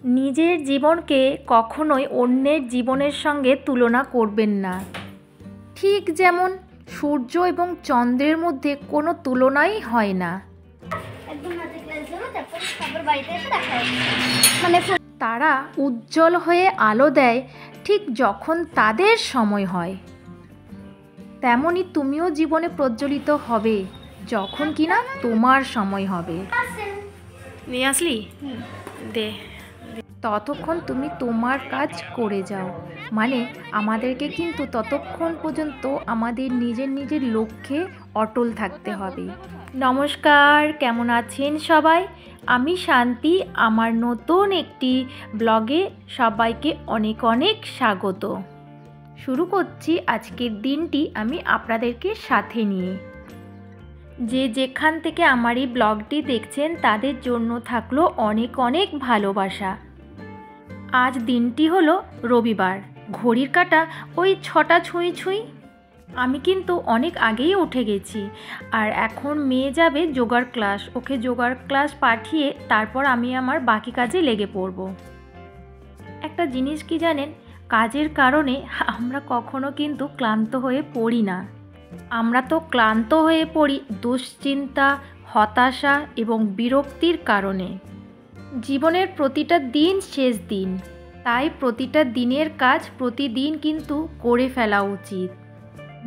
নিজের জীবনকে কখনোই অন্যের জীবনের সঙ্গে তুলনা করবেন না। ঠিক যেমন সূর্য এবং চন্দ্রের মধ্যে কোনো তুলনাই হয় না। তারা উজ্জ্বল হয়ে আলো দেয় ঠিক যখন তাদের সময় হয়। তেমনই তুমিও জীবনে প্রজ্বলিত হবে যখন কিনা তোমার সময় হবে। নিয়ে আসলি দে। ততক্ষণ তুমি তোমার কাজ করে যাও। মানে আমাদেরকে কিন্তু ততক্ষণ পর্যন্ত আমাদের নিজের লক্ষ্যে অটল থাকতে হবে। নমস্কার, কেমন আছেন সবাই? আমি শান্তি। আমার নতুন একটি ব্লগে সবাইকে অনেক অনেক স্বাগত। শুরু করছি আজকের দিনটি আমি আপনাদেরকে সাথে নিয়ে। যে যেখান থেকে আমার এই ব্লগটি দেখছেন তাদের জন্য থাকলো অনেক অনেক ভালোবাসা। আজ দিনটি হলো রবিবার। ঘড়ির কাঁটা ওই 6টা ছুঁই ছুঁই। আমি কিন্তু অনেক আগেই উঠে গেছি। আর এখন মেয়ে যাবে যোগার ক্লাস। ওকে যোগার ক্লাস পাঠিয়ে তারপর আমি আমার বাকি কাজে লেগে পড়ব। একটা জিনিস কি জানেন, কাজের কারণে আমরা কখনো কিন্তু ক্লান্ত হয়ে পড়ি না। আমরা তো ক্লান্ত হয়ে পড়ি দুশ্চিন্তা, হতাশা এবং বিরক্তির কারণে। জীবনের প্রতিটা দিন শেষ দিন, তাই প্রতিটা দিনের কাজ প্রতিদিন কিন্তু করে ফেলা উচিত।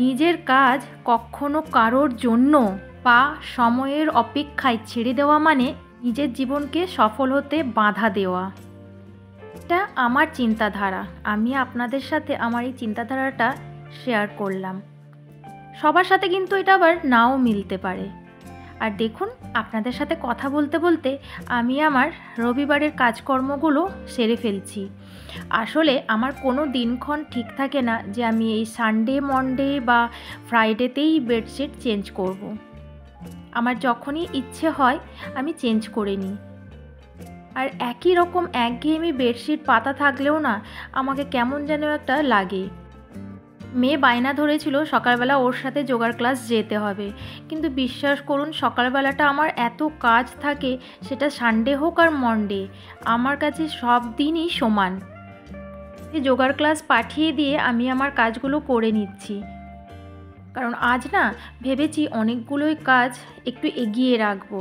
নিজের কাজ কখনো কারোর জন্য বা সময়ের অপেক্ষায় ছেড়ে দেওয়া মানে নিজের জীবনকে সফল হতে বাধা দেওয়া। এটা আমার চিন্তাধারা। আমি আপনাদের সাথে আমার এই চিন্তাধারাটা শেয়ার করলাম। সবার সাথে কিন্তু এটা আবার নাও মিলতে পারে। আর দেখুন, আপনাদের সাথে কথা বলতে বলতে আমি আমার রবিবারের কাজকর্মগুলো সেরে ফেলছি। আসলে আমার কোনো দিনক্ষণ ঠিক থাকে না যে আমি এই সানডে, মনডে বা ফ্রাইডেতেই বেডশিট চেঞ্জ করব। আমার যখনই ইচ্ছে হয় আমি চেঞ্জ করে নিই। আর একই রকম একঘেয়েমি বেডশিট পাতা থাকলেও না আমাকে কেমন যেন একটা লাগে। মেয়ে বায়না ধরেছিল সকালবেলা ওর সাথে যোগার ক্লাস যেতে হবে, কিন্তু বিশ্বাস করুন সকালবেলাটা আমার এত কাজ থাকে, সেটা সানডে হোক আর মনডে, আমার কাছে সব দিনই সমান। যোগার ক্লাস পাঠিয়ে দিয়ে আমি আমার কাজগুলো করে নিচ্ছি। কারণ আজ না ভেবেছি অনেকগুলোই কাজ একটু এগিয়ে রাখবো।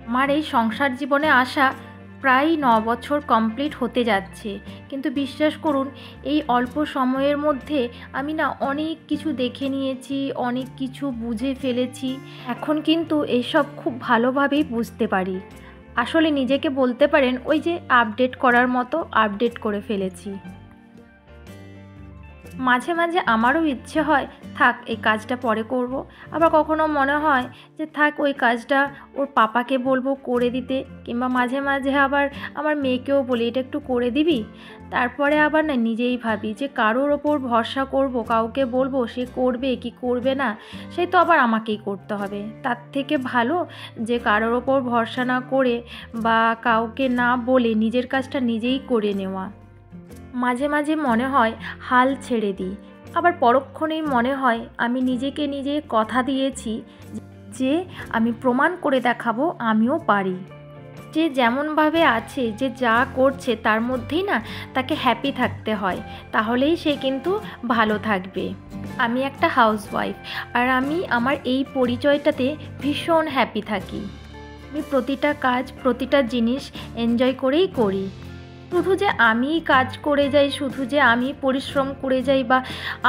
আমার এই সংসার জীবনে আসা প্রায় 9 বছর কমপ্লিট হতে যাচ্ছে, কিন্তু বিশ্বাস করুন এই অল্প সময়ের মধ্যে আমি না অনেক কিছু দেখে নিয়েছি, অনেক কিছু বুঝে ফেলেছি। এখন কিন্তু এইসব খুব ভালোভাবেই বুঝতে পারি। আসলে নিজেকে বলতে পারেন ওই যে আপডেট করার মতো আপডেট করে ফেলেছি। মাঝে মাঝে আমারও ইচ্ছে হয় থাক এই কাজটা পরে করব, আবার কখনো মনে হয় যে থাক ওই কাজটা ওর পাপাকে বলবো করে দিতে, কিংবা মাঝে মাঝে আবার আমার মেয়েকেও বলি এটা একটু করে দিবি। তারপরে আবার না নিজেই ভাবি যে কারোর ওপর ভরসা করব, কাউকে বলবো সে করবে কি করবে না, সেই তো আবার আমাকেই করতে হবে। তার থেকে ভালো যে কারোর ওপর ভরসা না করে বা কাউকে না বলে নিজের কাজটা নিজেই করে নেওয়া। মাঝে মাঝে মনে হয় হাল ছেড়ে দিই, আবার পরক্ষণেই মনে হয় আমি নিজেকে নিজে কথা দিয়েছি যে আমি প্রমাণ করে দেখাবো আমিও পারি। যে যেমনভাবে আছে, যে যা করছে তার মধ্যেই না তাকে হ্যাপি থাকতে হয়, তাহলেই সে কিন্তু ভালো থাকবে। আমি একটা হাউসওয়াইফ, আর আমি আমার এই পরিচয়টাতে ভীষণ হ্যাপি থাকি। আমি প্রতিটা কাজ, প্রতিটা জিনিস এনজয় করেই করি। শুধু যে আমি কাজ করে যাই, শুধু যে আমি পরিশ্রম করে যাই বা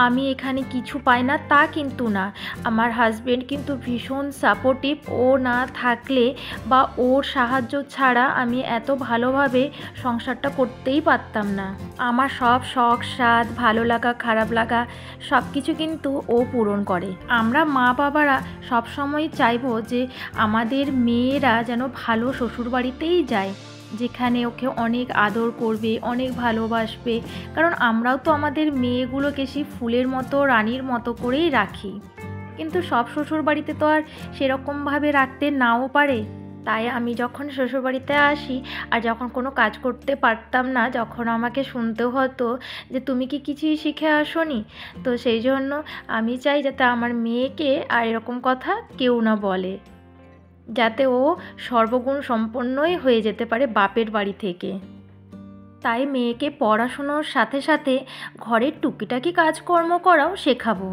আমি এখানে কিছু পাই না তা কিন্তু না। আমার হাজবেন্ড কিন্তু ভীষণ সাপোর্টিভ। ও না থাকলে বা ওর সাহায্য ছাড়া আমি এত ভালোভাবে সংসারটা করতেই পারতাম না। আমার সব শখ, স্বাদ, ভালো লাগা, খারাপ লাগা সব কিছু কিন্তু ও পূরণ করে। আমরা মা বাবারা সবসময় চাইবো যে আমাদের মেয়েরা যেন ভালো শ্বশুরবাড়িতেই যায়, যেখানে ওকে অনেক আদর করবে, অনেক ভালোবাসবে। কারণ আমরাও তো আমাদের মেয়েগুলোকে সেই ফুলের মতো, রানীর মতো করেই রাখি। কিন্তু সব শ্বশুরবাড়িতে তো আর সেরকমভাবে রাখতে নাও পারে। তাই আমি যখন শ্বশুরবাড়িতে আসি আর যখন কোনো কাজ করতে পারতাম না, যখন আমাকে শুনতেও হতো যে তুমি কি কিছুই শিখে আসোনি, তো সেই জন্য আমি চাই যাতে আমার মেয়েকে আর এরকম কথা কেউ না বলে। যাতে ও সর্বগুণ সম্পন্নই হয়ে যেতে পারে বাপের বাড়ি থেকে। তাই মেয়েকে পড়াশুনোর সাথে সাথে ঘরের টুকিটাকি কাজকর্ম করাও শেখাবো।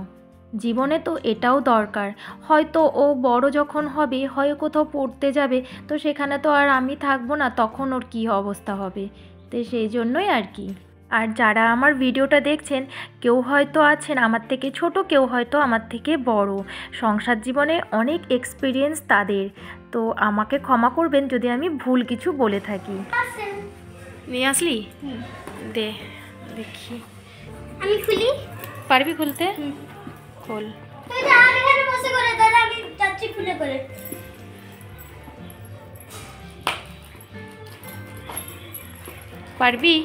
জীবনে তো এটাও দরকার। হয়তো ও বড় যখন হবে, হয় কোথাও পড়তে যাবে, তো সেখানে তো আর আমি থাকবো না, তখন ওর কী অবস্থা হবে। তো সেই জন্যই আর কি। আর যারা আমার ভিডিওটা দেখছেন, কেউ হয়তো আছেন আমার থেকে ছোট, কেউ হয়তো আমার থেকে বড়, সংসার জীবনে অনেক এক্সপিরিয়েন্স তাদের। তো আমাকে ক্ষমা করবেন যদি আমি ভুল কিছু বলে থাকি। নিয়ে আসলি? দে দেখি, আমি খুলি। পারবি খুলতে? খোল। তুই যা, আমি এখানে বসে করে দাঁড়া, আমি যাচ্ছি খুলে করে। পারবি?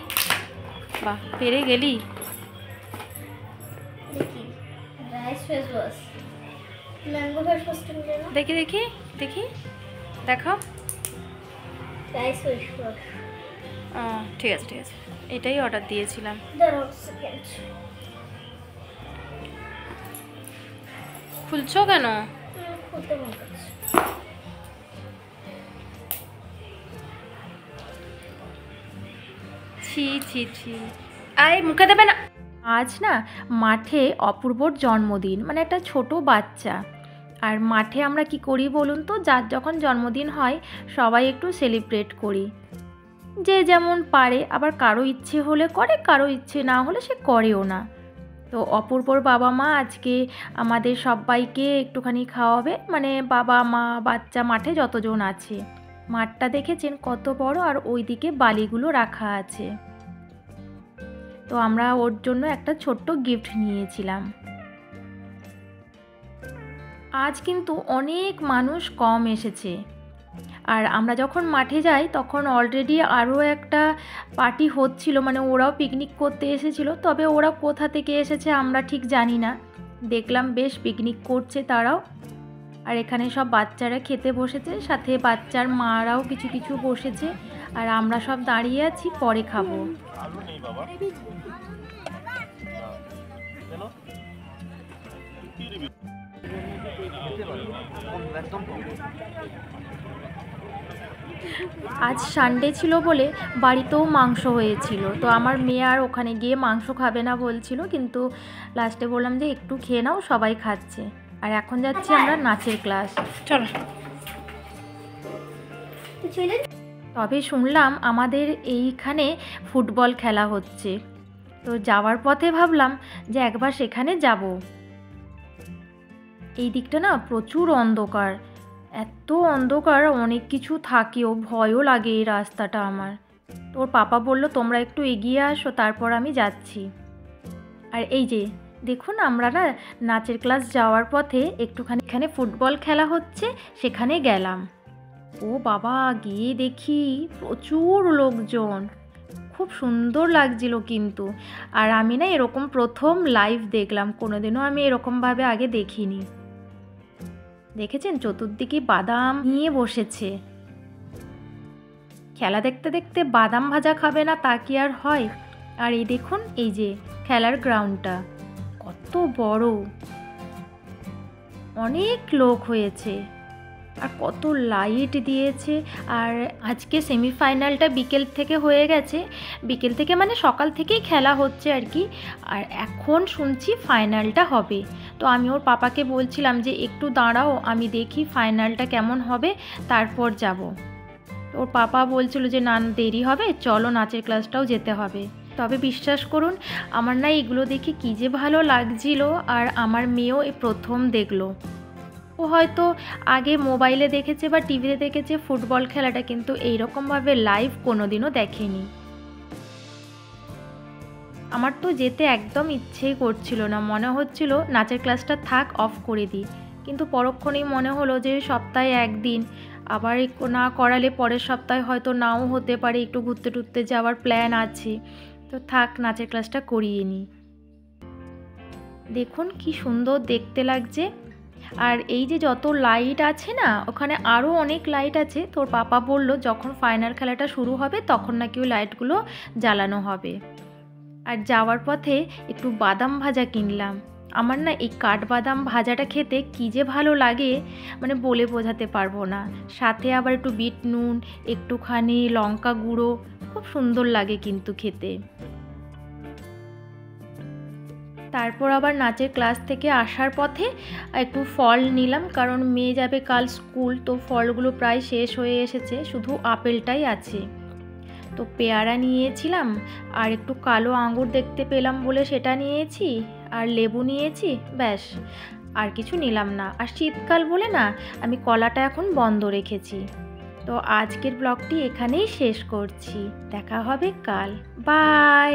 বাহ, পেরে গেলি। দেখি rice face wash, mango face wash মিলে না। দেখি দেখি দেখি, দেখাও। রাইস ফেস ওয়াশ, ঠিক আছে ঠিক আছে, এটাই অর্ডার দিয়েছিলাম। দাঁড়াও সেকেন্ড। খুলছো কেন? খুলতে মন করছে। ছি ছি ছি, আয় মুখে দেবে না। আজ না মাঠে অপূর্বর জন্মদিন, মানে একটা ছোট বাচ্চা। আর মাঠে আমরা কি করি বলুন তো, যার যখন জন্মদিন হয় সবাই একটু সেলিব্রেট করি, যে যেমন পারে। আবার কারো ইচ্ছে হলে করে, কারো ইচ্ছে না হলে সে করেও না। তো অপূর্বর বাবা মা আজকে আমাদের সবাইকে একটুখানি খাওয়াবে, মানে বাবা মা বাচ্চা মাঠে যতজন আছে। মাঠটা দেখেছেন কত বড়, আর ওইদিকে বালিগুলো রাখা আছে। তো আমরা ওর জন্য একটা ছোট্ট গিফট নিয়েছিলাম। আজ কিন্তু অনেক মানুষ কম এসেছে। আর আমরা যখন মাঠে যাই তখন অলরেডি আরও একটা পার্টি হচ্ছিল, মানে ওরাও পিকনিক করতে এসেছিল। তবে ওরা কোথা থেকে এসেছে আমরা ঠিক জানি না। দেখলাম বেশ পিকনিক করছে তারাও। আর এখানে সব বাচ্চারা খেতে বসেছে, সাথে বাচ্চার মারাও কিছু কিছু বসেছে। আর আমরা সব দাঁড়িয়ে আছি, পরে খাবো। আজ সানডে ছিল বলে বাড়িতেও মাংস হয়েছিল। তো আমার মেয়ে আর ওখানে গিয়ে মাংস খাবে না বলছিল, কিন্তু লাস্টে বললাম যে একটু খেয়ে নাও, সবাই খাচ্ছে। আর এখন যাচ্ছি আমরা নাচের ক্লাস। চলো। তবে শুনলাম আমাদের এইখানে ফুটবল খেলা হচ্ছে, তো যাওয়ার পথে ভাবলাম যে একবার সেখানে যাব। এই দিকটা না প্রচুর অন্ধকার, এত অন্ধকার, অনেক কিছু থাকেও, ভয়ও লাগে এই রাস্তাটা আমার। তোর পাপা বলল তোমরা একটু এগিয়ে আসো, তারপর আমি যাচ্ছি। আর এই যে দেখুন, আমরা না নাচের ক্লাস যাওয়ার পথে একটুখানি এখানে ফুটবল খেলা হচ্ছে, সেখানে গেলাম। ও বাবা, গিয়ে দেখি প্রচুর লোকজন, খুব সুন্দর লাগছিল কিন্তু। আর আমি না এরকম প্রথম লাইভ দেখলাম, কোনোদিনও আমি এরকমভাবে আগে দেখিনি। দেখেছেন চতুর্দিকে বাদাম নিয়ে বসেছে। খেলা দেখতে দেখতে বাদাম ভাজা খাবে না তা কি আর হয়। আর এই দেখুন, এই যে খেলার গ্রাউন্ডটা কত বড়, অনেক লোক হয়েছে, আর কত লাইট দিয়েছে। আর আজকে সেমিফাইনালটা বিকেল থেকে হয়ে গেছে, বিকেল থেকে মানে সকাল থেকেই খেলা হচ্ছে আর কি। আর এখন শুনছি ফাইনালটা হবে। তো আমি ওর পাপাকে বলছিলাম যে একটু দাঁড়াও, আমি দেখি ফাইনালটা কেমন হবে, তারপর যাব। ওর পাপা বলছিল যে না, দেরি হবে, চলো নাচের ক্লাসটাও যেতে হবে। তবে বিশ্বাস করুন, আমার না এগুলো দেখে কী যে ভালো লাগছিল। আর আমার মেয়েও এই প্রথম দেখলো। ও হয়তো আগে মোবাইলে দেখেছে বা টিভিতে দেখেছে ফুটবল খেলাটা, কিন্তু এইরকমভাবে লাইভ কোনোদিনও দেখেনি। আমার তো যেতে একদম ইচ্ছেই করছিল না, মনে হচ্ছিল নাচের ক্লাসটা থাক, অফ করে দিই। কিন্তু পরক্ষণেই মনে হলো যে সপ্তাহে একদিন, আবার না করালে পরের সপ্তাহে হয়তো নাও হতে পারে, একটু ঘুরতে টুরতে যাওয়ার প্ল্যান আছে, তো থাক নাচের ক্লাসটা করিয়ে নিই। দেখুন কি সুন্দর দেখতে লাগছে। আর এই যে যত লাইট আছে না, ওখানে আরও অনেক লাইট আছে। তোর পাপা বলল যখন ফাইনাল খেলাটা শুরু হবে তখন নাকি ওই লাইটগুলো জ্বালানো হবে। আর যাওয়ার পথে একটু বাদাম ভাজা কিনলাম, আমার না এই কাঠবাদাম ভাজাটা খেতে কী যে ভালো লাগে, মানে বলে বোঝাতে পারবো না। সাথে আবার একটু বিট নুন, একটুখানি লঙ্কা গুঁড়ো, খুব সুন্দর লাগে কিন্তু খেতে। তারপর আবার নাচের ক্লাস থেকে আসার পথে একটু ফল নিলাম, কারণ মেয়ে যাবে কাল স্কুল, তো ফলগুলো প্রায় শেষ হয়ে এসেছে, শুধু আপেলটাই আছে। তো পেয়ারা নিয়েছিলাম, আর একটু কালো আঙুর দেখতে পেলাম বলে সেটা নিয়েছি, আর লেবু নিয়েছি, ব্যাস আর কিছু নিলাম না। আর শীতকাল বলে না আমি কলাটা এখন বন্ধ রেখেছি। তো আজকের ব্লগটি এখানেই শেষ করছি, দেখা হবে কাল, বাই।